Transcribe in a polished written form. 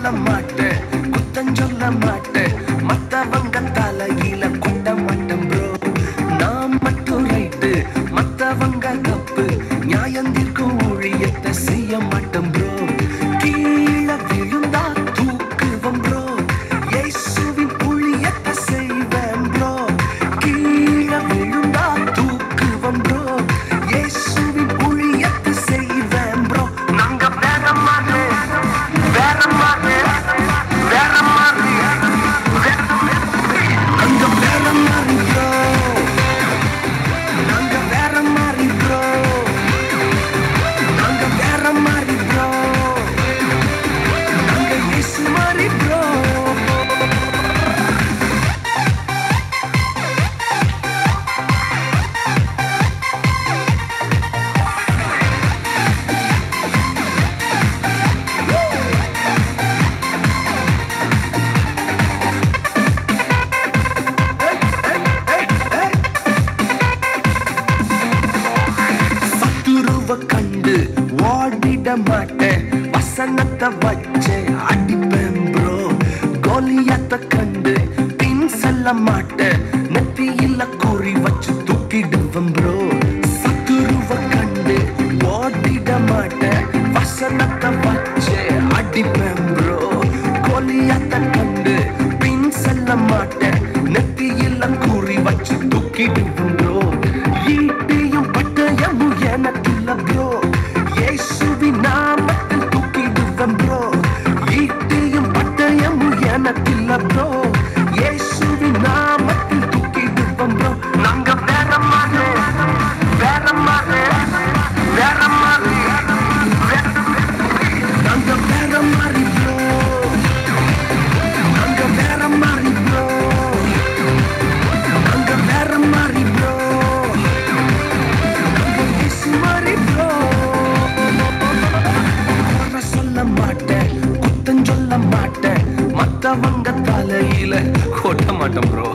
சொல்ல மாட்டேன், குத்தம் சொல்ல மாட்டேன், மத்தவங்க தலையில குட்ட மாட்டேன் ப்ரோ. நான் மட்டும் ரைட்டு, மத்தவங்க தப்பு, நியாயந்திற்கும் ஊழியத்தை செய்ய மாட்டேன் ப்ரோ. கீழே விழுந்தா தூக்குவம் ப்ரோ, இயேசுவின் ஊழியத்தை செய்வேன் ப்ரோ. கீழே விழுந்தா தூக்குவம் ப்ரோ, இயேசுவின் ஊழியத்தை செய்வேன் ப்ரோ. நாங்க வேற மாதிரி, வேற மாதிரி, வேற மாதிரி, நாங்க வேற மாதிரி ப்ரோ. நாங்க வேற மாதிரி ப்ரோ, நாங்க வேற மாதிரி ப்ரோ, நாங்க இயேசு மாதிரி ப்ரோ. சத்துருவ கண்டு ஓடிட மாட்டேன், வசனத்தை வச்சு அடிப்பேன் ப்ரோ. கோலியாத்த கண்டு பின் செல்ல மாட்டேன், நெத்தியில குறி வச்சு தூக்கிடுவேன் ப்ரோ. சத்துருவ கண்டு ஓடிட மாட்டேன், வசனத்தை வச்சு அடிப்பேன் ப்ரோ. கோலியாத்த கண்டு பின் செல்ல மாட்டேன், நெத்தியில குறி வச்சு தூக்கிடுவேன் ப்ரோ. ஈட்டியும் பட்டயமும் எனக்குள்ள ப்ரோ, இயேசுவின் நாமத்தில் தூக்கிடுவேன் ப்ரோ. ஈட்டியும் பட்டயமும் எனக்குள்ள ப்ரோ, இயேசுவின் நாமத்தில் தூக்கிடுவேன் ப்ரோ. நாங்க வேற மாதிரி, வேற மாதிரி, வேற மாதிரி, நாங்க வேற மாதிரி ப்ரோ. நாங்க வேற மாதிரி ப்ரோ, நாங்க வேற மாதிரி ப்ரோ, நாங்க இயேசு மாதிரி ப்ரோ. குறை சொல்ல மாட்டேன், குத்தம் சொல்ல மாட்டேன், மத்தவங்க தலையில கொட்ட மாட்டேன் ப்ரோ.